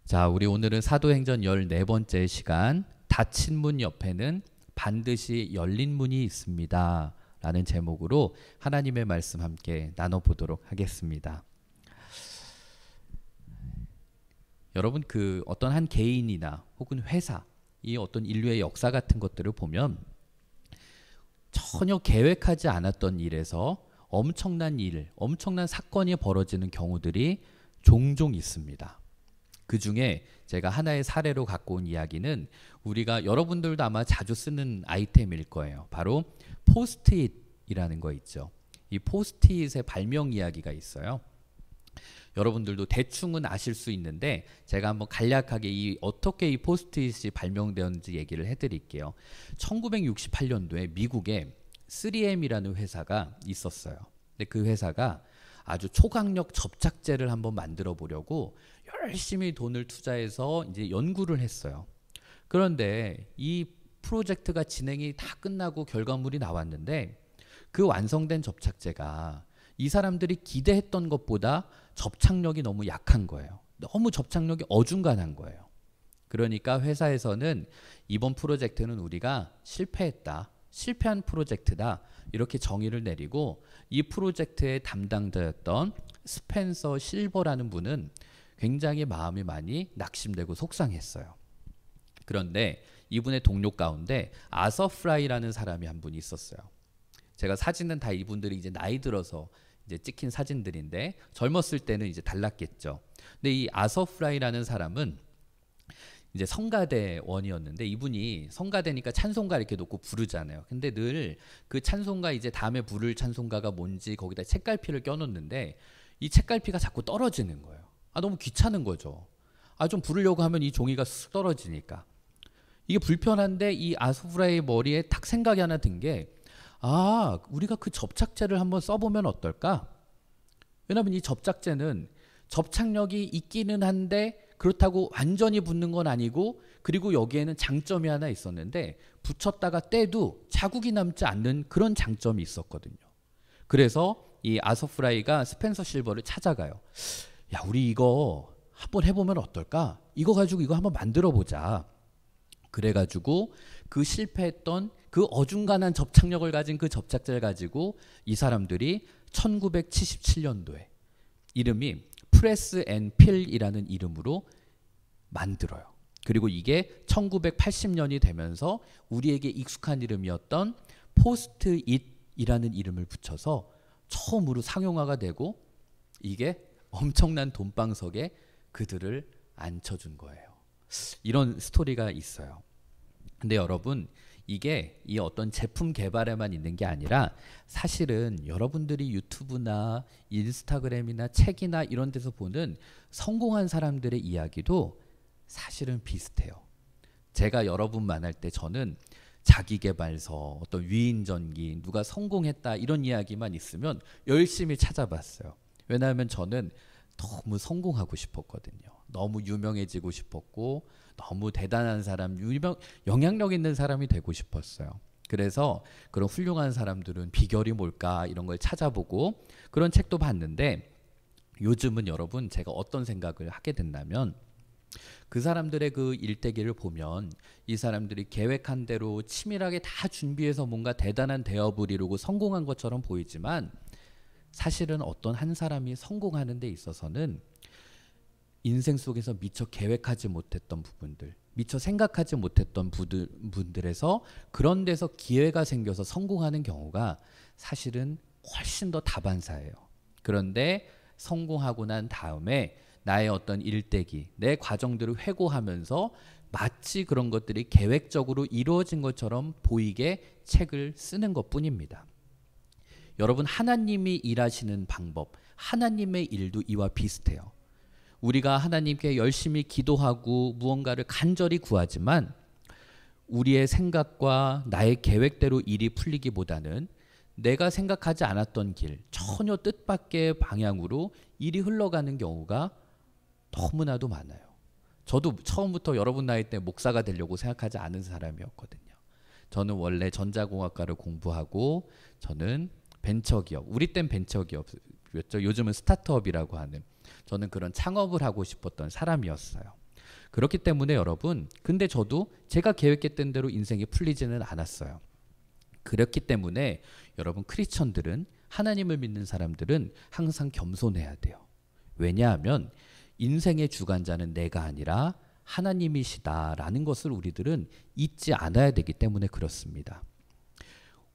자, 우리 오늘은 사도행전 14번째 시간, 닫힌 문 옆에는 반드시 열린 문이 있습니다 라는 제목으로 하나님의 말씀 함께 나눠보도록 하겠습니다. 여러분, 어떤 한 개인이나 혹은 회사, 이 어떤 인류의 역사 같은 것들을 보면 전혀 계획하지 않았던 일에서 엄청난 일, 엄청난 사건이 벌어지는 경우들이 종종 있습니다. 그 중에 제가 하나의 사례로 갖고 온 이야기는 우리가 여러분들도 아마 자주 쓰는 아이템일 거예요. 바로 포스트잇이라는 거 있죠. 이 포스트잇의 발명 이야기가 있어요. 여러분들도 대충은 아실 수 있는데 제가 한번 간략하게 어떻게 이 포스트잇이 발명되었는지 얘기를 해드릴게요. 1968년도에 미국에 3M이라는 회사가 있었어요. 근데 그 회사가 아주 초강력 접착제를 한번 만들어 보려고 열심히 돈을 투자해서 이제 연구를 했어요. 그런데 이 프로젝트가 진행이 다 끝나고 결과물이 나왔는데 그 완성된 접착제가 이 사람들이 기대했던 것보다 접착력이 너무 약한 거예요. 너무 접착력이 어중간한 거예요. 그러니까 회사에서는 이번 프로젝트는 우리가 실패했다. 실패한 프로젝트다. 이렇게 정의를 내리고 이 프로젝트의 담당자였던 스펜서 실버라는 분은 굉장히 마음이 많이 낙심되고 속상했어요. 그런데 이분의 동료 가운데 아서 프라이라는 사람이 한 분 있었어요. 제가 사진은 다 이분들이 이제 나이 들어서 이제 찍힌 사진들인데 젊었을 때는 이제 달랐겠죠. 근데 이 아서 프라이라는 사람은 이제 성가대원이었는데 이분이 성가대니까 찬송가 이렇게 놓고 부르잖아요. 근데 늘 그 찬송가 이제 다음에 부를 찬송가가 뭔지 거기다 책갈피를 껴놓는데 이 책갈피가 자꾸 떨어지는 거예요. 너무 귀찮은 거죠. 좀 부르려고 하면 이 종이가 쑥 떨어지니까. 이게 불편한데 이 아스프라의 머리에 딱 생각이 하나 든 게 우리가 그 접착제를 한번 써보면 어떨까? 왜냐하면 이 접착제는 접착력이 있기는 한데 그렇다고 완전히 붙는 건 아니고 그리고 여기에는 장점이 하나 있었는데 붙였다가 떼도 자국이 남지 않는 그런 장점이 있었거든요. 그래서 이 아서프라이가 스펜서 실버를 찾아가요. 야, 우리 이거 한번 해보면 어떨까? 이거 가지고 이거 한번 만들어보자. 그래가지고 그 실패했던 그 어중간한 접착력을 가진 그 접착제를 가지고 이 사람들이 1977년도에 이름이 프레스 앤 필이라는 이름으로 만들어요. 그리고 이게 1980년이 되면서 우리에게 익숙한 이름이었던 포스트잇이라는 이름을 붙여서 처음으로 상용화가 되고 이게 엄청난 돈방석에 그들을 앉혀준 거예요. 이런 스토리가 있어요. 근데 여러분, 이게 이 어떤 제품 개발에만 있는 게 아니라 사실은 여러분들이 유튜브나 인스타그램이나 책이나 이런 데서 보는 성공한 사람들의 이야기도 사실은 비슷해요. 제가 여러분 만날 때 저는 자기계발서, 어떤 위인전기, 누가 성공했다 이런 이야기만 있으면 열심히 찾아봤어요. 왜냐하면 저는 너무 성공하고 싶었거든요. 너무 유명해지고 싶었고 너무 대단한 사람, 영향력 있는 사람이 되고 싶었어요. 그래서 그런 훌륭한 사람들은 비결이 뭘까 이런 걸 찾아보고 그런 책도 봤는데 요즘은 여러분 제가 어떤 생각을 하게 된다면 그 사람들의 그 일대기를 보면 이 사람들이 계획한 대로 치밀하게 다 준비해서 뭔가 대단한 대업을 이루고 성공한 것처럼 보이지만 사실은 어떤 한 사람이 성공하는 데 있어서는 인생 속에서 미처 계획하지 못했던 부분들, 미처 생각하지 못했던 분들에서 그런 데서 기회가 생겨서 성공하는 경우가 사실은 훨씬 더 다반사예요. 그런데 성공하고 난 다음에 나의 어떤 일대기, 내 과정들을 회고하면서 마치 그런 것들이 계획적으로 이루어진 것처럼 보이게 책을 쓰는 것뿐입니다. 여러분, 하나님이 일하시는 방법, 하나님의 일도 이와 비슷해요. 우리가 하나님께 열심히 기도하고 무언가를 간절히 구하지만 우리의 생각과 나의 계획대로 일이 풀리기보다는 내가 생각하지 않았던 길, 전혀 뜻밖의 방향으로 일이 흘러가는 경우가 너무나도 많아요. 저도 처음부터 여러분 나이 때 목사가 되려고 생각하지 않은 사람이었거든요. 저는 원래 전자공학과를 공부하고 저는 벤처기업, 우리 땐 벤처기업이었죠. 요즘은 스타트업이라고 하는, 저는 그런 창업을 하고 싶었던 사람이었어요. 그렇기 때문에 여러분, 근데 저도 제가 계획했던 대로 인생이 풀리지는 않았어요. 그렇기 때문에 여러분, 크리스천들은, 하나님을 믿는 사람들은 항상 겸손해야 돼요. 왜냐하면 인생의 주관자는 내가 아니라 하나님이시다라는 것을 우리들은 잊지 않아야 되기 때문에 그렇습니다.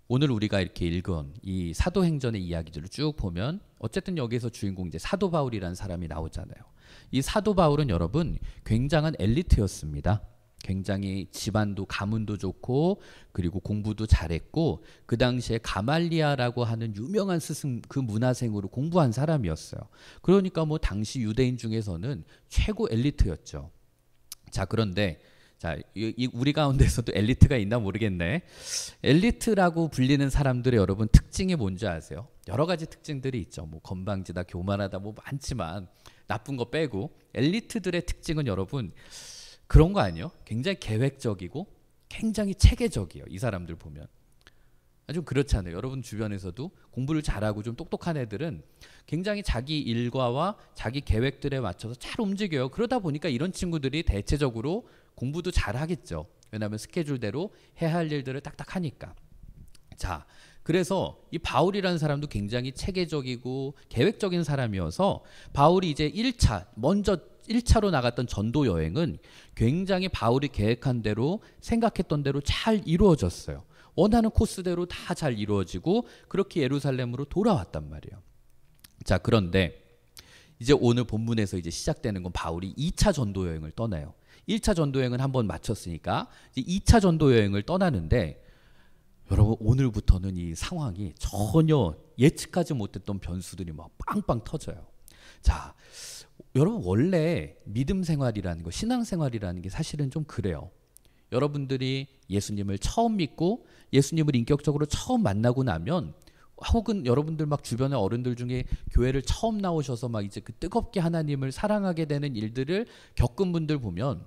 오늘 우리가 이렇게 읽은 이 사도행전의 이야기들을 쭉 보면 어쨌든 여기에서 주인공 이제 사도 바울이라는 사람이 나오잖아요. 이 사도 바울은 여러분 굉장한 엘리트였습니다. 굉장히 집안도 가문도 좋고 그리고 공부도 잘했고 그 당시에 가말리아라고 하는 유명한 스승 그 문화생으로 공부한 사람이었어요. 그러니까 뭐 당시 유대인 중에서는 최고 엘리트였죠. 자, 그런데 우리 가운데서도 엘리트가 있나 모르겠네. 엘리트라고 불리는 사람들의 여러분 특징이 뭔지 아세요? 여러 가지 특징들이 있죠. 뭐 건방지다, 교만하다, 뭐 많지만 나쁜 거 빼고 엘리트들의 특징은 여러분 그런 거 아니에요? 굉장히 계획적이고 굉장히 체계적이에요. 이 사람들 보면 아주 그렇잖아요. 여러분 주변에서도 공부를 잘하고 좀 똑똑한 애들은 굉장히 자기 일과와 자기 계획들에 맞춰서 잘 움직여요. 그러다 보니까 이런 친구들이 대체적으로 공부도 잘하겠죠. 왜냐하면 스케줄대로 해야 할 일들을 딱딱 하니까. 자, 그래서 이 바울이라는 사람도 굉장히 체계적이고 계획적인 사람이어서 바울이 이제 1차로 나갔던 전도 여행은 굉장히 바울이 계획한 대로 생각했던 대로 잘 이루어졌어요. 원하는 코스대로 다 잘 이루어지고 그렇게 예루살렘으로 돌아왔단 말이에요. 자, 그런데 이제 오늘 본문에서 이제 시작되는 건 바울이 2차 전도 여행을 떠나요. 1차 전도 여행은 한번 마쳤으니까 이제 2차 전도 여행을 떠나는데 여러분 오늘부터는 이 상황이 전혀 예측하지 못했던 변수들이 막 빵빵 터져요. 자, 여러분 원래 믿음 생활이라는 거, 신앙 생활이라는 게 사실은 좀 그래요. 여러분들이 예수님을 처음 믿고 예수님을 인격적으로 처음 만나고 나면 혹은 여러분들 막 주변의 어른들 중에 교회를 처음 나오셔서 막 이제 그 뜨겁게 하나님을 사랑하게 되는 일들을 겪은 분들 보면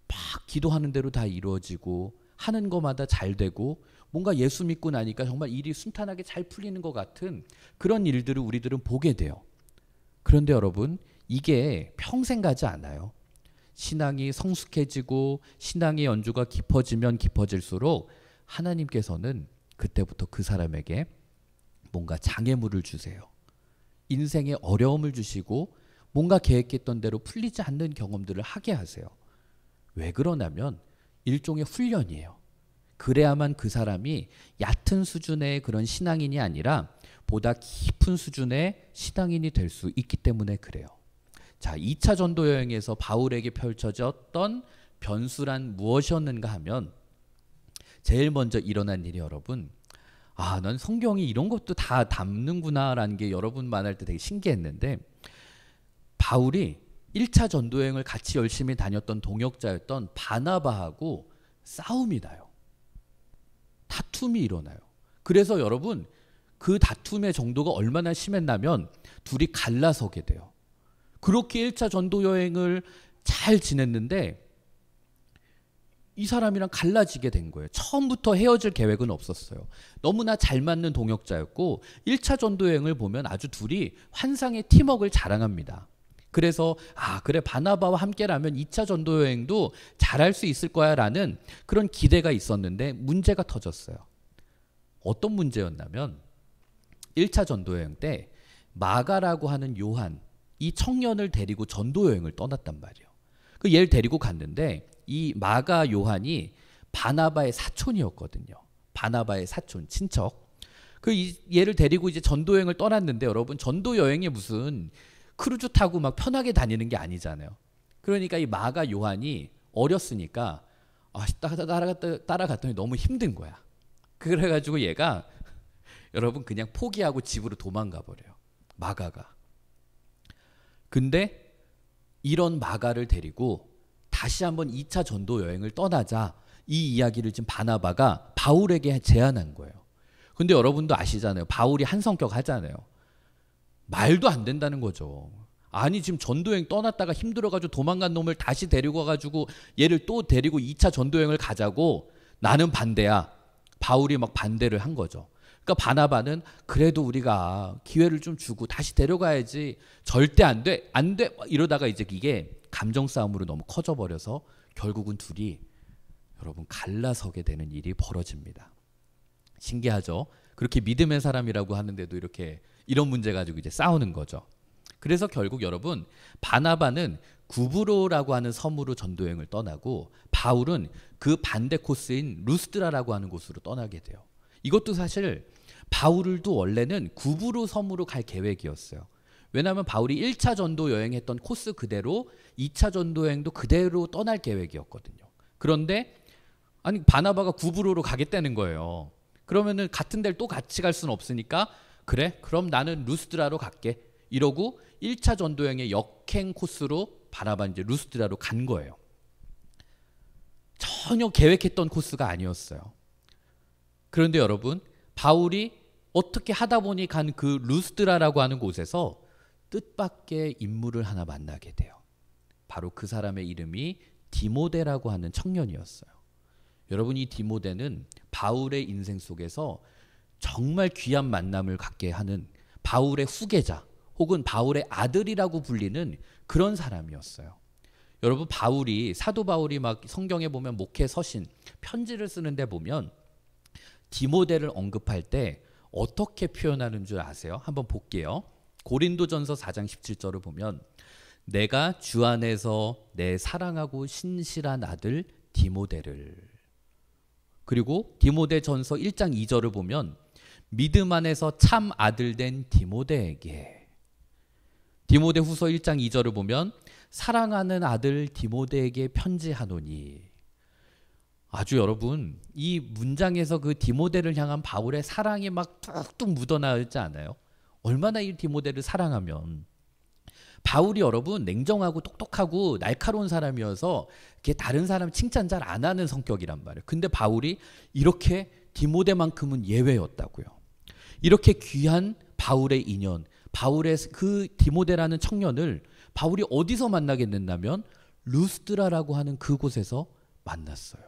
막 기도하는 대로 다 이루어지고 하는 것마다 잘 되고 뭔가 예수 믿고 나니까 정말 일이 순탄하게 잘 풀리는 것 같은 그런 일들을 우리들은 보게 돼요. 그런데 여러분 이게 평생 가지 않아요. 신앙이 성숙해지고 신앙의 연주가 깊어지면 깊어질수록 하나님께서는 그때부터 그 사람에게 뭔가 장애물을 주세요. 인생에 어려움을 주시고 뭔가 계획했던 대로 풀리지 않는 경험들을 하게 하세요. 왜 그러냐면 일종의 훈련이에요. 그래야만 그 사람이 얕은 수준의 그런 신앙인이 아니라 보다 깊은 수준의 신앙인이 될 수 있기 때문에 그래요. 자, 2차 전도 여행에서 바울에게 펼쳐졌던 변수란 무엇이었는가 하면 제일 먼저 일어난 일이 여러분, 난 성경이 이런 것도 다 담는구나라는 게 여러분 만날 때 되게 신기했는데 바울이 1차 전도 여행을 같이 열심히 다녔던 동역자였던 바나바하고 싸움이 나요. 다툼이 일어나요. 그래서 여러분 그 다툼의 정도가 얼마나 심했냐면 둘이 갈라서게 돼요. 그렇게 1차 전도 여행을 잘 지냈는데 이 사람이랑 갈라지게 된 거예요. 처음부터 헤어질 계획은 없었어요. 너무나 잘 맞는 동역자였고 1차 전도 여행을 보면 아주 둘이 환상의 팀워크를 자랑합니다. 그래서 그래 바나바와 함께라면 2차 전도 여행도 잘할 수 있을 거야 라는 그런 기대가 있었는데 문제가 터졌어요. 어떤 문제였냐면 1차 전도 여행 때 마가라고 하는 요한 이 청년을 데리고 전도 여행을 떠났단 말이에요. 그 얘를 데리고 갔는데 이 마가 요한이 바나바의 사촌이었거든요. 바나바의 사촌 친척. 얘를 데리고 이제 전도 여행을 떠났는데 여러분 전도 여행에 무슨 크루즈 타고 막 편하게 다니는 게 아니잖아요. 그러니까 이 마가 요한이 어렸으니까 따라갔더니 너무 힘든 거야. 그래가지고 얘가 여러분 그냥 포기하고 집으로 도망가 버려요. 마가가. 근데 이런 마가를 데리고 다시 한번 2차 전도 여행을 떠나자 이 이야기를 지금 바나바가 바울에게 제안한 거예요. 근데 여러분도 아시잖아요. 바울이 한 성격 하잖아요. 말도 안 된다는 거죠. 아니 지금 전도여행 떠났다가 힘들어가지고 도망간 놈을 다시 데리고 와가지고 얘를 또 데리고 2차 전도여행을 가자고 나는 반대야. 바울이 막 반대를 한 거죠. 그러니까 바나바는 그래도 우리가 기회를 좀 주고 다시 데려가야지. 절대 안 돼. 안 돼. 이러다가 이제 이게 감정 싸움으로 너무 커져 버려서 결국은 둘이 여러분 갈라서게 되는 일이 벌어집니다. 신기하죠? 그렇게 믿음의 사람이라고 하는데도 이렇게 이런 문제 가지고 이제 싸우는 거죠. 그래서 결국 여러분 바나바는 구브로라고 하는 섬으로 전도여행을 떠나고 바울은 그 반대 코스인 루스드라라고 하는 곳으로 떠나게 돼요. 이것도 사실 바울도 원래는 구브로 섬으로 갈 계획이었어요. 왜냐하면 바울이 1차 전도 여행했던 코스 그대로 2차 전도 여행도 그대로 떠날 계획이었거든요. 그런데 아니 바나바가 구브로로 가겠다는 거예요. 그러면은 같은 데를 또 같이 갈 수는 없으니까 그래? 그럼 나는 루스드라로 갈게. 이러고 1차 전도 여행의 역행 코스로 바나바 이제 루스드라로 간 거예요. 전혀 계획했던 코스가 아니었어요. 그런데 여러분 바울이 어떻게 하다 보니 간 그 루스드라라고 하는 곳에서 뜻밖의 인물을 하나 만나게 돼요. 바로 그 사람의 이름이 디모데라고 하는 청년이었어요. 여러분 이 디모데는 바울의 인생 속에서 정말 귀한 만남을 갖게 하는 바울의 후계자 혹은 바울의 아들이라고 불리는 그런 사람이었어요. 여러분 바울이 사도 바울이 막 성경에 보면 목회 서신 편지를 쓰는데 보면 디모데를 언급할 때 어떻게 표현하는 줄 아세요? 한번 볼게요. 고린도전서 4장 17절을 보면 내가 주 안에서 내 사랑하고 신실한 아들 디모데를, 그리고 디모데전서 1장 2절을 보면 믿음 안에서 참 아들 된 디모데에게, 디모데후서 1장 2절을 보면 사랑하는 아들 디모데에게 편지하노니. 아주 여러분 이 문장에서 그 디모데를 향한 바울의 사랑이 막 뚝뚝 묻어나지 않아요? 얼마나 이 디모데를 사랑하면. 바울이 여러분 냉정하고 똑똑하고 날카로운 사람이어서 이렇게 다른 사람 칭찬 잘 안 하는 성격이란 말이에요. 근데 바울이 이렇게 디모데만큼은 예외였다고요. 이렇게 귀한 바울의 인연, 바울의 그 디모데라는 청년을 바울이 어디서 만나게 된다면 루스드라라고 하는 그곳에서 만났어요.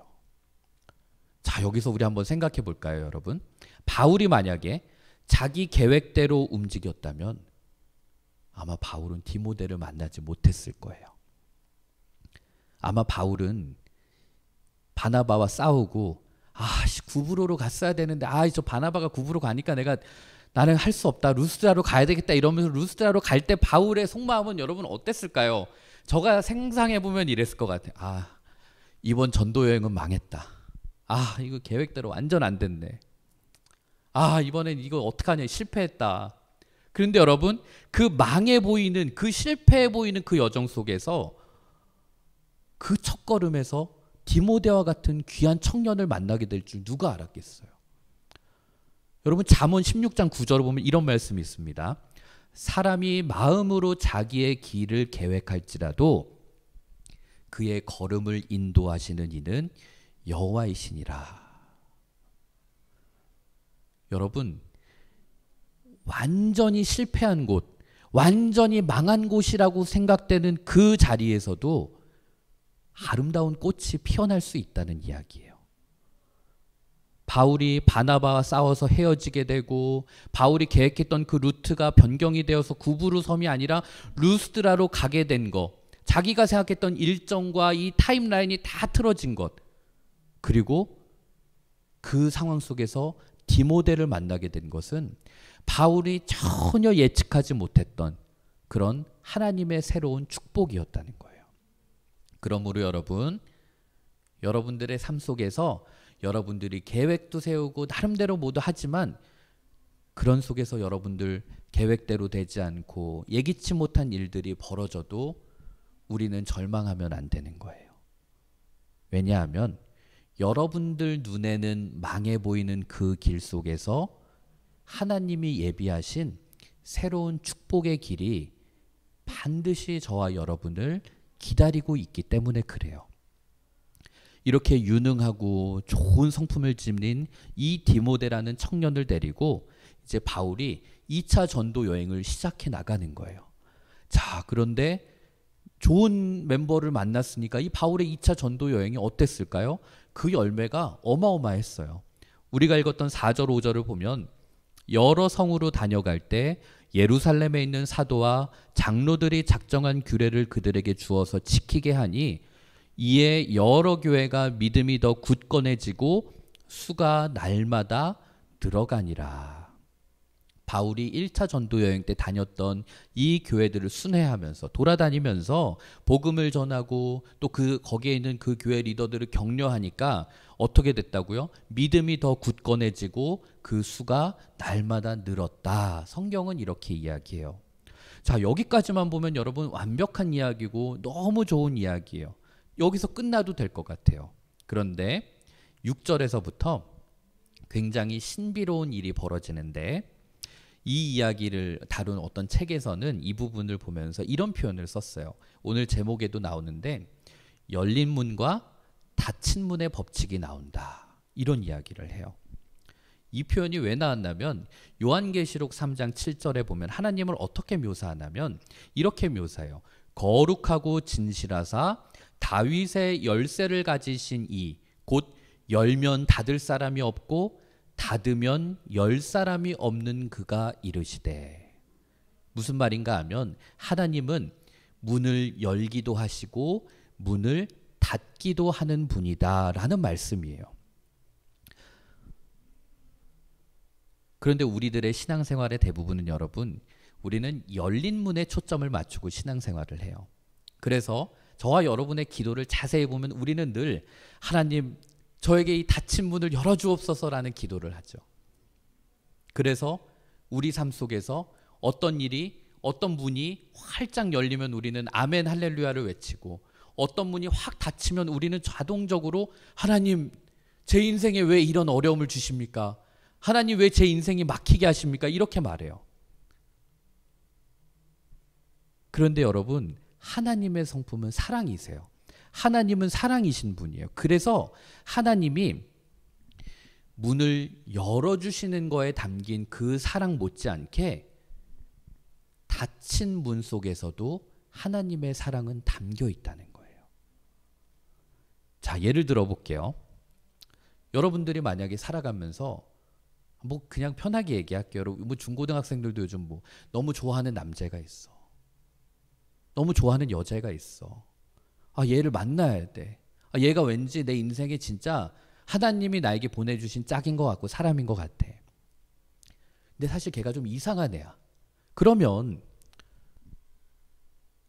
자, 여기서 우리 한번 생각해 볼까요, 여러분? 바울이 만약에 자기 계획대로 움직였다면 아마 바울은 디모데를 만나지 못했을 거예요. 아마 바울은 바나바와 싸우고 구브로로 갔어야 되는데 저 바나바가 구브로 가니까 나는 할 수 없다. 루스드라로 가야 되겠다. 이러면서 루스드라로 갈 때 바울의 속마음은 여러분 어땠을까요? 저가 상상해 보면 이랬을 것 같아요. 이번 전도 여행은 망했다. 이거 계획대로 완전 안 됐네. 이번엔 이거 어떡하냐, 실패했다. 그런데 여러분 그 망해 보이는, 그 실패해 보이는 그 여정 속에서 그 첫걸음에서 디모데와 같은 귀한 청년을 만나게 될 줄 누가 알았겠어요? 여러분 잠언 16장 9절을 보면 이런 말씀이 있습니다. 사람이 마음으로 자기의 길을 계획할지라도 그의 걸음을 인도하시는 이는 여호와이시니라. 여러분 완전히 실패한 곳, 완전히 망한 곳이라고 생각되는 그 자리에서도 아름다운 꽃이 피어날 수 있다는 이야기예요. 바울이 바나바와 싸워서 헤어지게 되고 바울이 계획했던 그 루트가 변경이 되어서 구브로 섬이 아니라 루스드라로 가게 된 것, 자기가 생각했던 일정과 이 타임라인이 다 틀어진 것, 그리고 그 상황 속에서 디모데를 만나게 된 것은 바울이 전혀 예측하지 못했던 그런 하나님의 새로운 축복이었다는 거예요. 그러므로 여러분들의 삶 속에서 여러분들이 계획도 세우고 나름대로 모두 하지만 그런 속에서 여러분들 계획대로 되지 않고 예기치 못한 일들이 벌어져도 우리는 절망하면 안 되는 거예요. 왜냐하면 여러분들 눈에는 망해 보이는 그 길 속에서 하나님이 예비하신 새로운 축복의 길이 반드시 저와 여러분을 기다리고 있기 때문에 그래요. 이렇게 유능하고 좋은 성품을 지닌 이 디모데라는 청년을 데리고 이제 바울이 2차 전도 여행을 시작해 나가는 거예요. 자, 그런데 좋은 멤버를 만났으니까 이 바울의 2차 전도 여행이 어땠을까요? 그 열매가 어마어마했어요. 우리가 읽었던 4절 5절을 보면 여러 성으로 다녀갈 때 예루살렘에 있는 사도와 장로들이 작정한 규례를 그들에게 주어서 지키게 하니 이에 여러 교회가 믿음이 더 굳건해지고 수가 날마다 늘어가니라. 바울이 1차 전도 여행 때 다녔던 이 교회들을 순회하면서 돌아다니면서 복음을 전하고 또 거기에 있는 그 교회 리더들을 격려하니까 어떻게 됐다고요? 믿음이 더 굳건해지고 그 수가 날마다 늘었다. 성경은 이렇게 이야기해요. 자, 여기까지만 보면 여러분 완벽한 이야기고 너무 좋은 이야기예요. 여기서 끝나도 될 것 같아요. 그런데 6절에서부터 굉장히 신비로운 일이 벌어지는데 이 이야기를 다룬 어떤 책에서는 이 부분을 보면서 이런 표현을 썼어요. 오늘 제목에도 나오는데 열린 문과 닫힌 문의 법칙이 나온다. 이런 이야기를 해요. 이 표현이 왜 나왔냐면 요한계시록 3장 7절에 보면 하나님을 어떻게 묘사하냐면 이렇게 묘사해요. 거룩하고 진실하사 다윗의 열쇠를 가지신 이 곧 열면 닫을 사람이 없고 닫으면 열 사람이 없는 그가 이르시되. 무슨 말인가 하면 하나님은 문을 열기도 하시고 문을 닫기도 하는 분이다 라는 말씀이에요. 그런데 우리들의 신앙생활의 대부분은 여러분, 우리는 열린 문에 초점을 맞추고 신앙생활을 해요. 그래서 저와 여러분의 기도를 자세히 보면 우리는 늘 하나님 저에게 이 닫힌 문을 열어주옵소서라는 기도를 하죠. 그래서 우리 삶 속에서 어떤 일이 어떤 문이 활짝 열리면 우리는 아멘 할렐루야를 외치고 어떤 문이 확 닫히면 우리는 자동적으로 하나님 제 인생에 왜 이런 어려움을 주십니까? 하나님 왜 제 인생이 막히게 하십니까? 이렇게 말해요. 그런데 여러분 하나님의 성품은 사랑이세요. 하나님은 사랑이신 분이에요. 그래서 하나님이 문을 열어주시는 거에 담긴 그 사랑 못지않게 닫힌 문 속에서도 하나님의 사랑은 담겨 있다는 거예요. 자, 예를 들어 볼게요. 여러분들이 만약에 살아가면서 뭐 그냥 편하게 얘기할게요. 뭐 중고등학생들도 요즘 뭐 너무 좋아하는 남자가 있어. 너무 좋아하는 여자가 있어. 아, 얘를 만나야 돼. 아, 얘가 왠지 내 인생에 진짜 하나님이 나에게 보내주신 짝인 것 같고 사람인 것 같아. 근데 사실 걔가 좀 이상한 애야. 그러면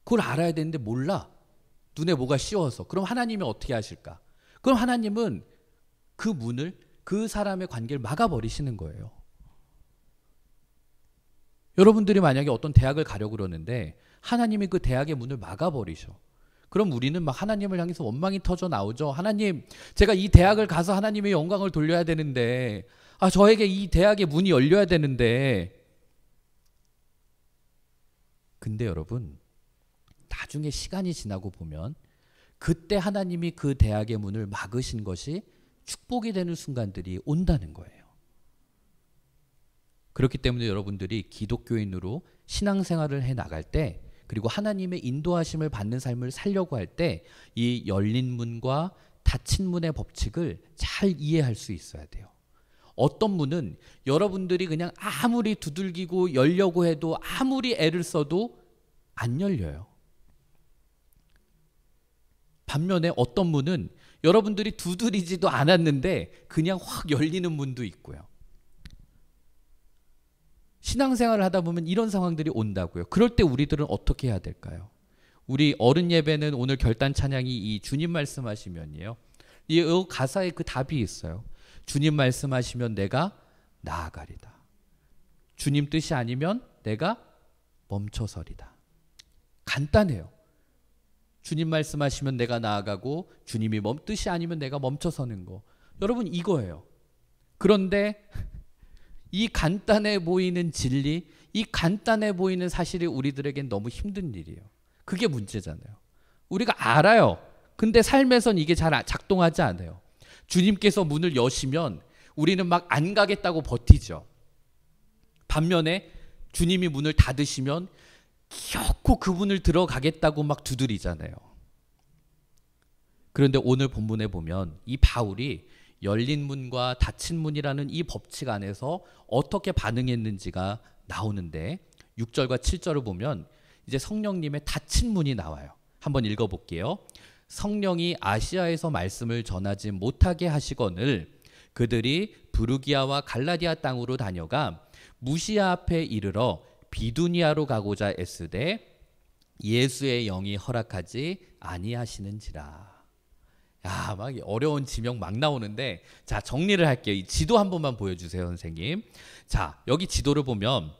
그걸 알아야 되는데 몰라. 눈에 뭐가 씌워서. 그럼 하나님이 어떻게 하실까? 그럼 하나님은 그 문을 그 사람의 관계를 막아버리시는 거예요. 여러분들이 만약에 어떤 대학을 가려고 그러는데 하나님이 그 대학의 문을 막아버리셔. 그럼 우리는 막 하나님을 향해서 원망이 터져 나오죠. 하나님, 제가 이 대학을 가서 하나님의 영광을 돌려야 되는데, 아, 저에게 이 대학의 문이 열려야 되는데. 근데 여러분, 나중에 시간이 지나고 보면 그때 하나님이 그 대학의 문을 막으신 것이 축복이 되는 순간들이 온다는 거예요. 그렇기 때문에 여러분들이 기독교인으로 신앙생활을 해 나갈 때 그리고 하나님의 인도하심을 받는 삶을 살려고 할 때 이 열린 문과 닫힌 문의 법칙을 잘 이해할 수 있어야 돼요. 어떤 문은 여러분들이 그냥 아무리 두들기고 열려고 해도 아무리 애를 써도 안 열려요. 반면에 어떤 문은 여러분들이 두드리지도 않았는데 그냥 확 열리는 문도 있고요. 신앙생활을 하다 보면 이런 상황들이 온다고요. 그럴 때 우리들은 어떻게 해야 될까요? 우리 어른 예배는 오늘 결단 찬양이 이 주님 말씀하시면이에요. 이 가사에 그 답이 있어요. 주님 말씀하시면 내가 나아가리다. 주님 뜻이 아니면 내가 멈춰서리다. 간단해요. 주님 말씀하시면 내가 나아가고 주님이 뜻이 아니면 내가 멈춰서는 거. 여러분 이거예요. 그런데 이 간단해 보이는 진리, 이 간단해 보이는 사실이 우리들에겐 너무 힘든 일이에요. 그게 문제잖아요. 우리가 알아요. 근데 삶에선 이게 잘 작동하지 않아요. 주님께서 문을 여시면 우리는 막 안 가겠다고 버티죠. 반면에 주님이 문을 닫으시면 기어코 그 문을 들어가겠다고 막 두드리잖아요. 그런데 오늘 본문에 보면 이 바울이 열린 문과 닫힌 문이라는 이 법칙 안에서 어떻게 반응했는지가 나오는데 6절과 7절을 보면 이제 성령님의 닫힌 문이 나와요. 한번 읽어볼게요. 성령이 아시아에서 말씀을 전하지 못하게 하시거늘 그들이 부르기아와 갈라디아 땅으로 다녀가 무시아 앞에 이르러 비두니아로 가고자 애쓰되 예수의 영이 허락하지 아니하시는지라. 야, 막 어려운 지명 막 나오는데, 자, 정리를 할게요. 이 지도 한 번만 보여주세요, 선생님. 자, 여기 지도를 보면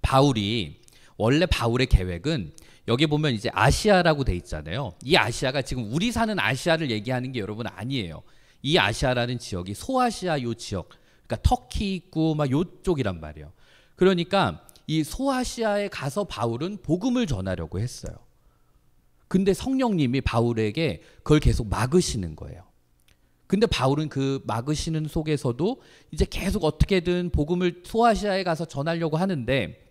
바울이, 원래 바울의 계획은 여기 보면 이제 아시아라고 돼 있잖아요. 이 아시아가 지금 우리 사는 아시아를 얘기하는 게 여러분 아니에요. 이 아시아라는 지역이 소아시아 요 지역, 그러니까 터키 있고 막 요쪽이란 말이에요. 그러니까 이 소아시아에 가서 바울은 복음을 전하려고 했어요. 근데 성령님이 바울에게 그걸 계속 막으시는 거예요. 근데 바울은 그 막으시는 속에서도 이제 계속 어떻게든 복음을 소아시아에 가서 전하려고 하는데,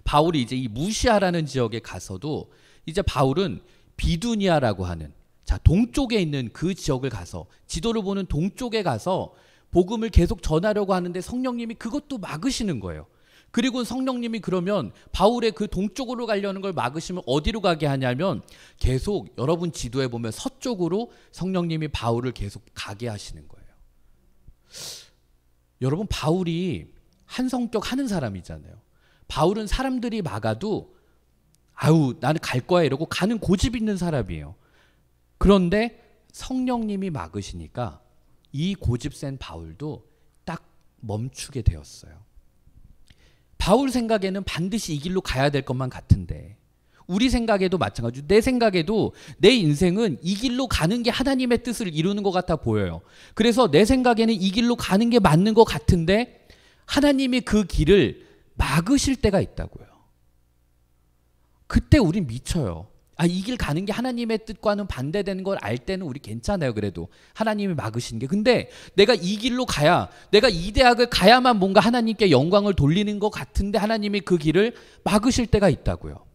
바울이 이제 이 무시아라는 지역에 가서도 이제 바울은 비두니아라고 하는, 자, 동쪽에 있는 그 지역을 가서, 지도를 보는 동쪽에 가서 복음을 계속 전하려고 하는데 성령님이 그것도 막으시는 거예요. 그리고 성령님이 그러면 바울의 그 동쪽으로 가려는 걸 막으시면 어디로 가게 하냐면 계속 여러분 지도에 보면 서쪽으로 성령님이 바울을 계속 가게 하시는 거예요. 여러분, 바울이 한 성격 하는 사람이잖아요. 바울은 사람들이 막아도 아우 나는 갈 거야 이러고 가는 고집 있는 사람이에요. 그런데 성령님이 막으시니까 이 고집 센 바울도 딱 멈추게 되었어요. 바울 생각에는 반드시 이 길로 가야 될 것만 같은데, 우리 생각에도 마찬가지로 내 생각에도 내 인생은 이 길로 가는 게 하나님의 뜻을 이루는 것 같아 보여요. 그래서 내 생각에는 이 길로 가는 게 맞는 것 같은데 하나님이 그 길을 막으실 때가 있다고요. 그때 우린 미쳐요. 아, 이 길 가는 게 하나님의 뜻과는 반대되는 걸 알 때는 우리 괜찮아요. 그래도 하나님이 막으신 게. 근데 내가 이 길로 가야, 내가 이 대학을 가야만 뭔가 하나님께 영광을 돌리는 것 같은데 하나님이 그 길을 막으실 때가 있다고요.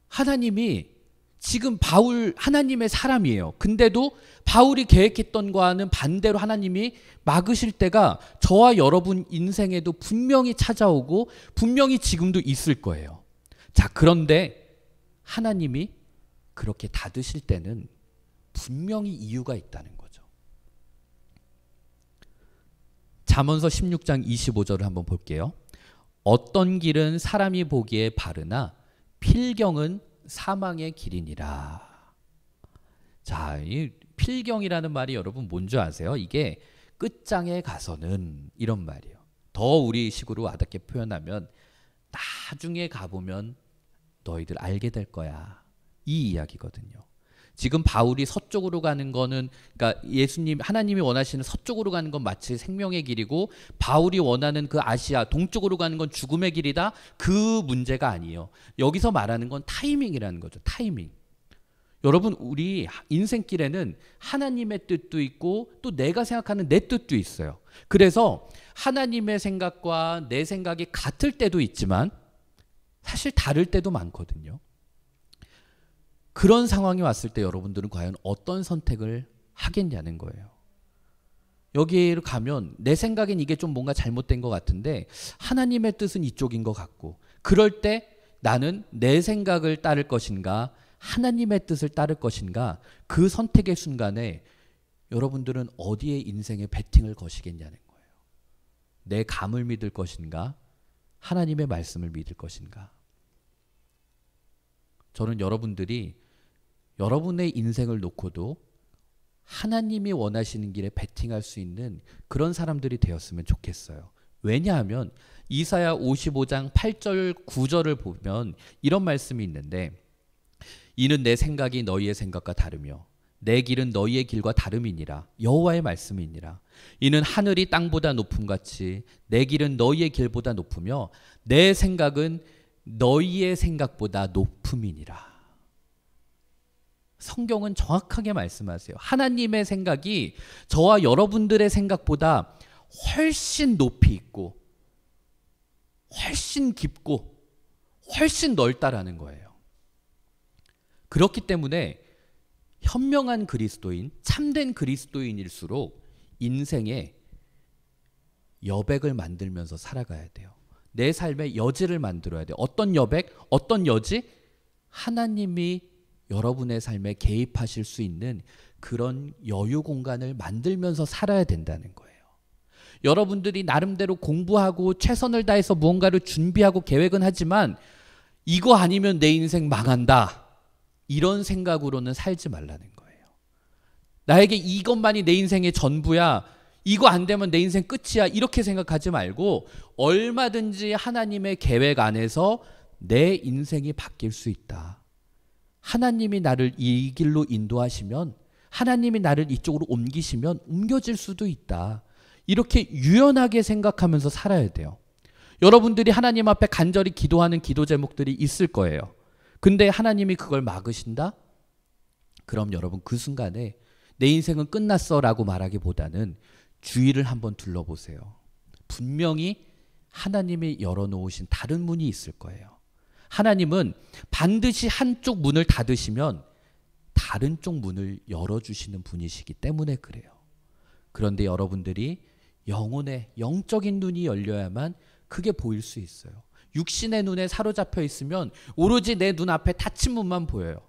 하나님이 지금 바울 하나님의 사람이에요. 근데도 바울이 계획했던 거와는 반대로 하나님이 막으실 때가 저와 여러분 인생에도 분명히 찾아오고 분명히 지금도 있을 거예요. 자, 그런데 하나님이 그렇게 닫으실 때는 분명히 이유가 있다는 거죠. 잠언서 16장 25절을 한번 볼게요. 어떤 길은 사람이 보기에 바르나 필경은 사망의 길이니라. 자, 이 필경이라는 말이 여러분 뭔지 아세요? 이게 끝장에 가서는, 이런 말이에요. 더 우리식으로 와닿게 표현하면 나중에 가보면 너희들 알게 될 거야, 이 이야기거든요. 지금 바울이 서쪽으로 가는 거는, 그러니까 예수님, 하나님이 원하시는 서쪽으로 가는 건 마치 생명의 길이고 바울이 원하는 그 아시아 동쪽으로 가는 건 죽음의 길이다, 그 문제가 아니에요. 여기서 말하는 건 타이밍이라는 거죠. 타이밍. 여러분, 우리 인생길에는 하나님의 뜻도 있고 또 내가 생각하는 내 뜻도 있어요. 그래서 하나님의 생각과 내 생각이 같을 때도 있지만 사실 다를 때도 많거든요. 그런 상황이 왔을 때 여러분들은 과연 어떤 선택을 하겠냐는 거예요. 여기로 가면 내 생각엔 이게 좀 뭔가 잘못된 것 같은데 하나님의 뜻은 이쪽인 것 같고, 그럴 때 나는 내 생각을 따를 것인가 하나님의 뜻을 따를 것인가, 그 선택의 순간에 여러분들은 어디에 인생의 베팅을 거시겠냐는 거예요. 내 감을 믿을 것인가 하나님의 말씀을 믿을 것인가. 저는 여러분들이 여러분의 인생을 놓고도 하나님이 원하시는 길에 베팅할 수 있는 그런 사람들이 되었으면 좋겠어요. 왜냐하면 이사야 55장 8절 9절을 보면 이런 말씀이 있는데, 이는 내 생각이 너희의 생각과 다르며 내 길은 너희의 길과 다름이니라. 여호와의 말씀이니라. 이는 하늘이 땅보다 높음같이 내 길은 너희의 길보다 높으며 내 생각은 너희의 생각보다 높음이니라. 성경은 정확하게 말씀하세요. 하나님의 생각이 저와 여러분들의 생각보다 훨씬 높이 있고 훨씬 깊고 훨씬 넓다라는 거예요. 그렇기 때문에 현명한 그리스도인, 참된 그리스도인일수록 인생에 여백을 만들면서 살아가야 돼요. 내 삶의 여지를 만들어야 돼요. 어떤 여백, 어떤 여지? 하나님이 여러분의 삶에 개입하실 수 있는 그런 여유 공간을 만들면서 살아야 된다는 거예요. 여러분들이 나름대로 공부하고 최선을 다해서 무언가를 준비하고 계획은 하지만 이거 아니면 내 인생 망한다. 이런 생각으로는 살지 말라는 거예요. 나에게 이것만이 내 인생의 전부야. 이거 안 되면 내 인생 끝이야. 이렇게 생각하지 말고 얼마든지 하나님의 계획 안에서 내 인생이 바뀔 수 있다. 하나님이 나를 이 길로 인도하시면, 하나님이 나를 이쪽으로 옮기시면 옮겨질 수도 있다. 이렇게 유연하게 생각하면서 살아야 돼요. 여러분들이 하나님 앞에 간절히 기도하는 기도 제목들이 있을 거예요. 근데 하나님이 그걸 막으신다? 그럼 여러분 그 순간에 내 인생은 끝났어 라고 말하기보다는 주위를 한번 둘러보세요. 분명히 하나님이 열어놓으신 다른 문이 있을 거예요. 하나님은 반드시 한쪽 문을 닫으시면 다른 쪽 문을 열어주시는 분이시기 때문에 그래요. 그런데 여러분들이 영혼의 영적인 눈이 열려야만 그게 보일 수 있어요. 육신의 눈에 사로잡혀 있으면 오로지 내 눈앞에 닫힌 문만 보여요.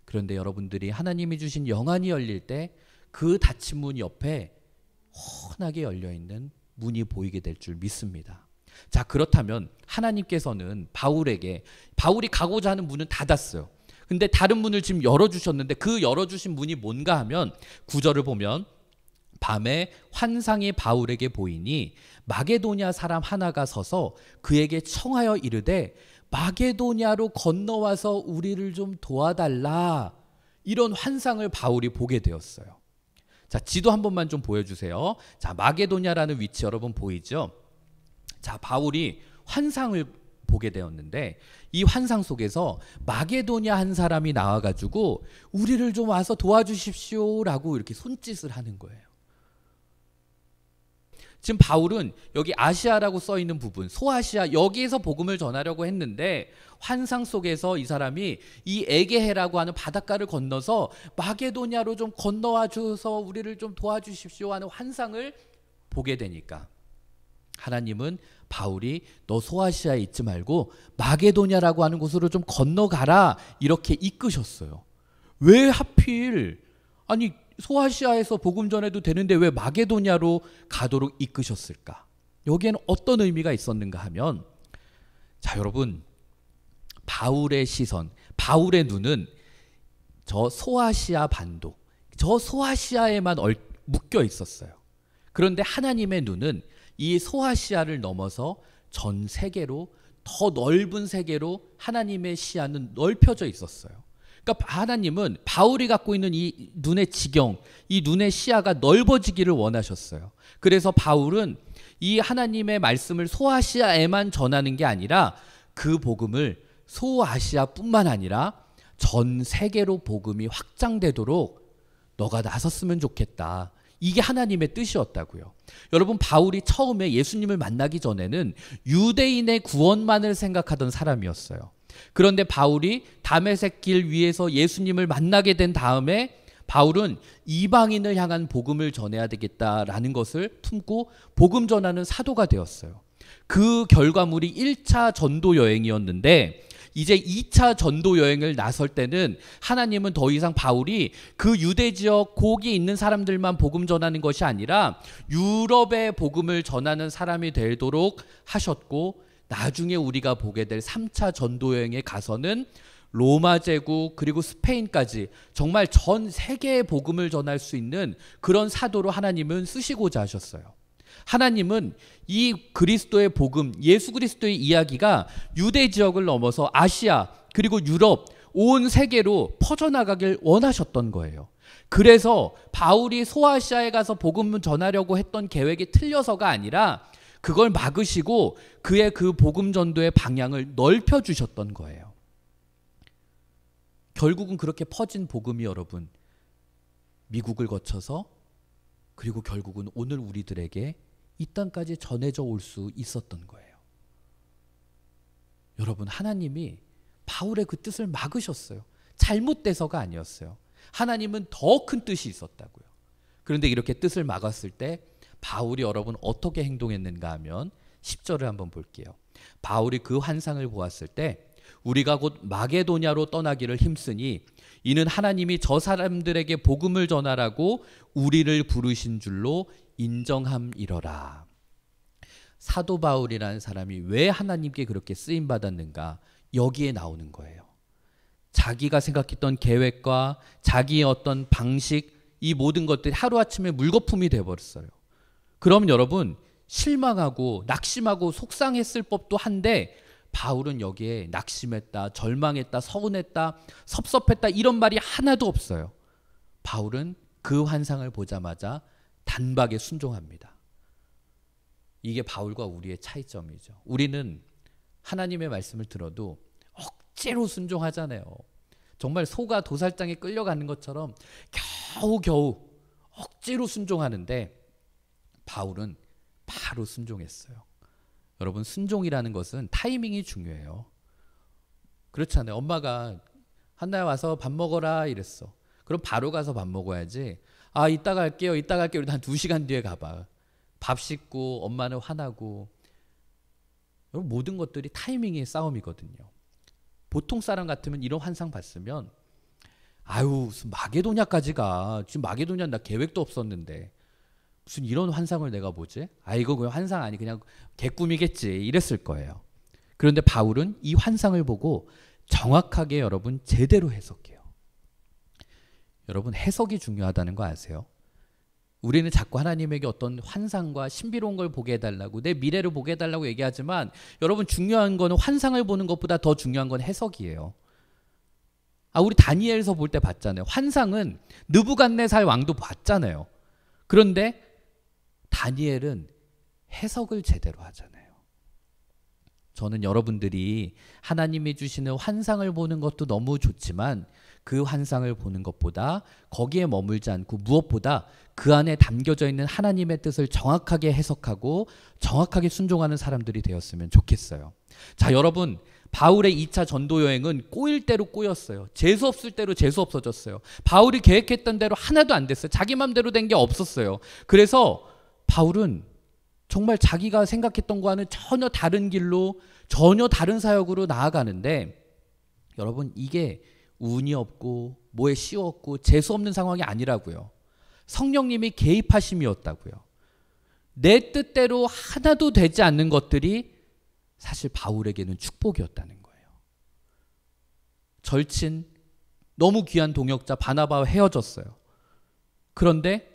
그런데 여러분들이 하나님이 주신 영안이 열릴 때 그 닫힌 문 옆에 환하게 열려있는 문이 보이게 될 줄 믿습니다. 자, 그렇다면 하나님께서는 바울이 가고자 하는 문은 닫았어요. 근데 다른 문을 지금 열어주셨는데 그 열어주신 문이 뭔가 하면 9절을 보면 밤에 환상이 바울에게 보이니 마게도냐 사람 하나가 서서 그에게 청하여 이르되 마게도냐로 건너와서 우리를 좀 도와달라. 이런 환상을 바울이 보게 되었어요. 자, 지도 한 번만 좀 보여주세요. 자, 마게도냐라는 위치 여러분 보이죠? 자, 바울이 환상을 보게 되었는데 이 환상 속에서 마게도냐 한 사람이 나와가지고 우리를 좀 와서 도와주십시오 라고 이렇게 손짓을 하는 거예요. 지금 바울은 여기 아시아라고 써있는 부분, 소아시아, 여기에서 복음을 전하려고 했는데 환상 속에서 이 사람이 이 에게해라고 하는 바닷가를 건너서 마게도냐로 좀 건너와 줘서 우리를 좀 도와주십시오 하는 환상을 보게 되니까 하나님은 바울이 너 소아시아에 있지 말고 마게도냐라고 하는 곳으로 좀 건너가라 이렇게 이끄셨어요. 왜 하필, 아니 소아시아에서 복음 전해도 되는데 왜 마게도냐로 가도록 이끄셨을까? 여기에는 어떤 의미가 있었는가 하면, 자 여러분, 바울의 시선, 바울의 눈은 저 소아시아 반도, 저 소아시아에만 묶여 있었어요. 그런데 하나님의 눈은 이 소아시아를 넘어서 전 세계로, 더 넓은 세계로 하나님의 시야는 넓혀져 있었어요. 그러니까 하나님은 바울이 갖고 있는 이 눈의 지경, 이 눈의 시야가 넓어지기를 원하셨어요. 그래서 바울은 이 하나님의 말씀을 소아시아에만 전하는 게 아니라 그 복음을 소아시아뿐만 아니라 전 세계로 복음이 확장되도록 너가 나섰으면 좋겠다. 이게 하나님의 뜻이었다고요. 여러분, 바울이 처음에 예수님을 만나기 전에는 유대인의 구원만을 생각하던 사람이었어요. 그런데 바울이 다메섹 길 위에서 예수님을 만나게 된 다음에 바울은 이방인을 향한 복음을 전해야 되겠다라는 것을 품고 복음 전하는 사도가 되었어요. 그 결과물이 1차 전도 여행이었는데 이제 2차 전도 여행을 나설 때는 하나님은 더 이상 바울이 그 유대 지역 거기 있는 사람들만 복음 전하는 것이 아니라 유럽의 복음을 전하는 사람이 되도록 하셨고, 나중에 우리가 보게 될 3차 전도 여행에 가서는 로마 제국 그리고 스페인까지 정말 전 세계의 복음을 전할 수 있는 그런 사도로 하나님은 쓰시고자 하셨어요. 하나님은 이 그리스도의 복음, 예수 그리스도의 이야기가 유대 지역을 넘어서 아시아 그리고 유럽 온 세계로 퍼져나가길 원하셨던 거예요. 그래서 바울이 소아시아에 가서 복음을 전하려고 했던 계획이 틀려서가 아니라 그걸 막으시고 그의 그 복음 전도의 방향을 넓혀주셨던 거예요. 결국은 그렇게 퍼진 복음이 여러분 미국을 거쳐서 그리고 결국은 오늘 우리들에게 이 땅까지 전해져 올 수 있었던 거예요. 여러분, 하나님이 바울의 그 뜻을 막으셨어요. 잘못돼서가 아니었어요. 하나님은 더 큰 뜻이 있었다고요. 그런데 이렇게 뜻을 막았을 때 바울이 여러분 어떻게 행동했는가 하면 10절을 한번 볼게요. 바울이 그 환상을 보았을 때 우리가 곧 마게도냐로 떠나기를 힘쓰니 이는 하나님이 저 사람들에게 복음을 전하라고 우리를 부르신 줄로 인정함이러라. 사도 바울이라는 사람이 왜 하나님께 그렇게 쓰임 받았는가? 여기에 나오는 거예요. 자기가 생각했던 계획과 자기의 어떤 방식, 이 모든 것들이 하루아침에 물거품이 되어버렸어요. 그럼 여러분 실망하고 낙심하고 속상했을 법도 한데 바울은 여기에 낙심했다, 절망했다, 서운했다, 섭섭했다 이런 말이 하나도 없어요. 바울은 그 환상을 보자마자 단박에 순종합니다. 이게 바울과 우리의 차이점이죠. 우리는 하나님의 말씀을 들어도 억지로 순종하잖아요. 정말 소가 도살장에 끌려가는 것처럼 겨우겨우 억지로 순종하는데 바울은 바로 순종했어요. 여러분 순종이라는 것은 타이밍이 중요해요. 그렇잖아요. 엄마가 한나야 와서 밥 먹어라 이랬어. 그럼 바로 가서 밥 먹어야지. 아 이따 갈게요. 이따 갈게요. 한 2시간 뒤에 가봐. 밥 씻고 엄마는 화나고. 여러분 모든 것들이 타이밍의 싸움이거든요. 보통 사람 같으면 이런 환상 봤으면 아유 무슨 마게도냐까지 가. 지금 마게도냐 나 계획도 없었는데 무슨 이런 환상을 내가 보지? 아 이거 그냥 환상 아니 그냥 개꿈이겠지 이랬을 거예요. 그런데 바울은 이 환상을 보고 정확하게 여러분 제대로 해석해요. 여러분 해석이 중요하다는 거 아세요? 우리는 자꾸 하나님에게 어떤 환상과 신비로운 걸 보게 해달라고 내 미래를 보게 해달라고 얘기하지만 여러분 중요한 거는 환상을 보는 것보다 더 중요한 건 해석이에요. 아 우리 다니엘서 볼 때 봤잖아요. 환상은 느부갓네살 왕도 봤잖아요. 그런데 다니엘은 해석을 제대로 하잖아요. 저는 여러분들이 하나님이 주시는 환상을 보는 것도 너무 좋지만 그 환상을 보는 것보다 거기에 머물지 않고 무엇보다 그 안에 담겨져 있는 하나님의 뜻을 정확하게 해석하고 정확하게 순종하는 사람들이 되었으면 좋겠어요. 자, 여러분 바울의 2차 전도 여행은 꼬일 대로 꼬였어요. 재수 없을 대로 재수 없어졌어요. 바울이 계획했던 대로 하나도 안 됐어요. 자기 맘대로 된 게 없었어요. 그래서 바울은 정말 자기가 생각했던 거와는 전혀 다른 길로 전혀 다른 사역으로 나아가는데 여러분 이게 운이 없고 뭐에 씌웠고 재수 없는 상황이 아니라고요. 성령님이 개입하심이었다고요. 내 뜻대로 하나도 되지 않는 것들이 사실 바울에게는 축복이었다는 거예요. 절친 너무 귀한 동역자 바나바와 헤어졌어요. 그런데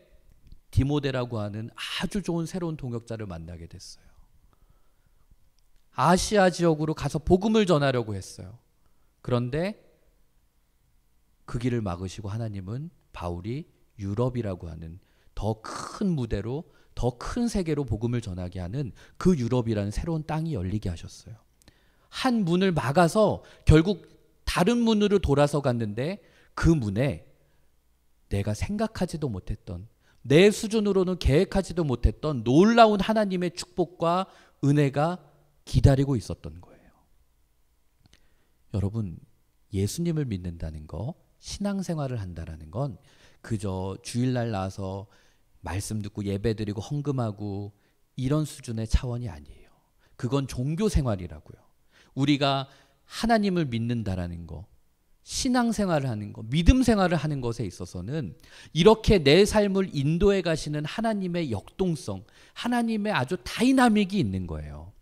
디모데라고 하는 아주 좋은 새로운 동역자를 만나게 됐어요. 아시아 지역으로 가서 복음을 전하려고 했어요. 그런데 그 길을 막으시고 하나님은 바울이 유럽이라고 하는 더 큰 무대로 더 큰 세계로 복음을 전하게 하는 그 유럽이라는 새로운 땅이 열리게 하셨어요. 한 문을 막아서 결국 다른 문으로 돌아서 갔는데 그 문에 내가 생각하지도 못했던 내 수준으로는 계획하지도 못했던 놀라운 하나님의 축복과 은혜가 기다리고 있었던 거예요. 여러분 예수님을 믿는다는 거 신앙생활을 한다는 건 그저 주일날 나와서 말씀 듣고 예배드리고 헌금하고 이런 수준의 차원이 아니에요. 그건 종교생활이라고요. 우리가 하나님을 믿는다라는 거 신앙생활을 하는 것, 믿음생활을 하는 것에 있어서는 이렇게 내 삶을 인도해 가시는 하나님의 역동성, 하나님의 아주 다이나믹이 있는 거예요.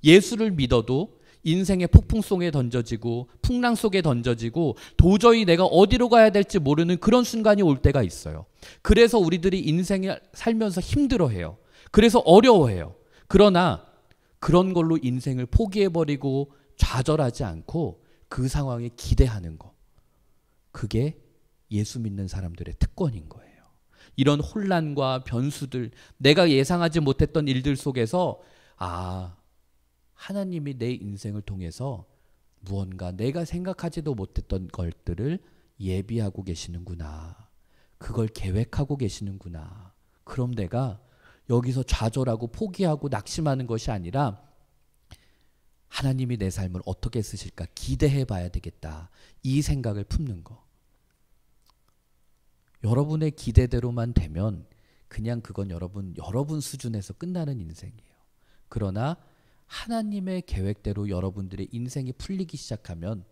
예수를 믿어도 인생의 폭풍 속에 던져지고 풍랑 속에 던져지고 도저히 내가 어디로 가야 될지 모르는 그런 순간이 올 때가 있어요. 그래서 우리들이 인생을 살면서 힘들어해요. 그래서 어려워해요. 그러나 그런 걸로 인생을 포기해버리고 좌절하지 않고 그 상황에 기대하는 거. 그게 예수 믿는 사람들의 특권인 거예요. 이런 혼란과 변수들, 내가 예상하지 못했던 일들 속에서 하나님이 내 인생을 통해서 무언가 내가 생각하지도 못했던 것들을 예비하고 계시는구나. 그걸 계획하고 계시는구나. 그럼 내가 여기서 좌절하고 포기하고 낙심하는 것이 아니라 하나님이 내 삶을 어떻게 쓰실까 기대해 봐야 되겠다. 이 생각을 품는 거. 여러분의 기대대로만 되면 그냥 그건 여러분 수준에서 끝나는 인생이에요. 그러나 하나님의 계획대로 여러분들의 인생이 풀리기 시작하면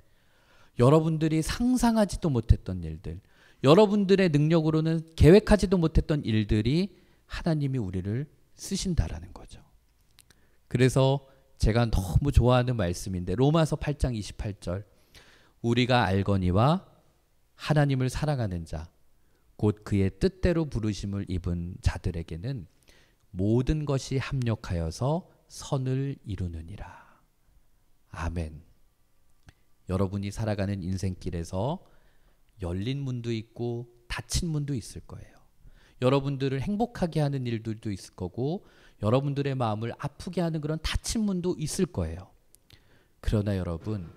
여러분들이 상상하지도 못했던 일들, 여러분들의 능력으로는 계획하지도 못했던 일들이 하나님이 우리를 쓰신다라는 거죠. 그래서 제가 너무 좋아하는 말씀인데 로마서 8장 28절, 우리가 알거니와 하나님을 사랑하는 자 곧 그의 뜻대로 부르심을 입은 자들에게는 모든 것이 합력하여서 선을 이루느니라. 아멘. 여러분이 살아가는 인생길에서 열린 문도 있고 닫힌 문도 있을 거예요. 여러분들을 행복하게 하는 일들도 있을 거고 여러분들의 마음을 아프게 하는 그런 닫힌 문도 있을 거예요. 그러나 여러분,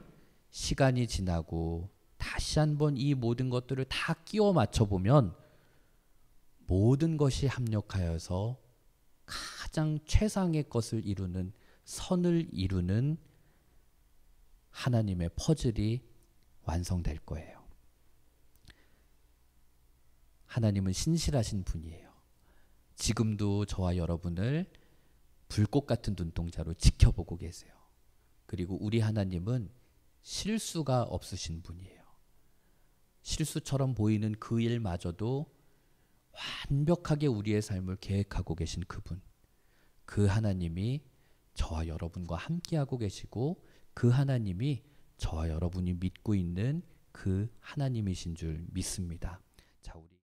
시간이 지나고 다시 한번 이 모든 것들을 다 끼워 맞춰보면 모든 것이 합력하여서 가장 최상의 것을 이루는, 선을 이루는 하나님의 퍼즐이 완성될 거예요. 하나님은 신실하신 분이에요. 지금도 저와 여러분을 불꽃 같은 눈동자로 지켜보고 계세요. 그리고 우리 하나님은 실수가 없으신 분이에요. 실수처럼 보이는 그 일마저도 완벽하게 우리의 삶을 계획하고 계신 그분, 그 하나님이 저와 여러분과 함께하고 계시고 그 하나님이 저와 여러분이 믿고 있는 그 하나님이신 줄 믿습니다. 자, 우리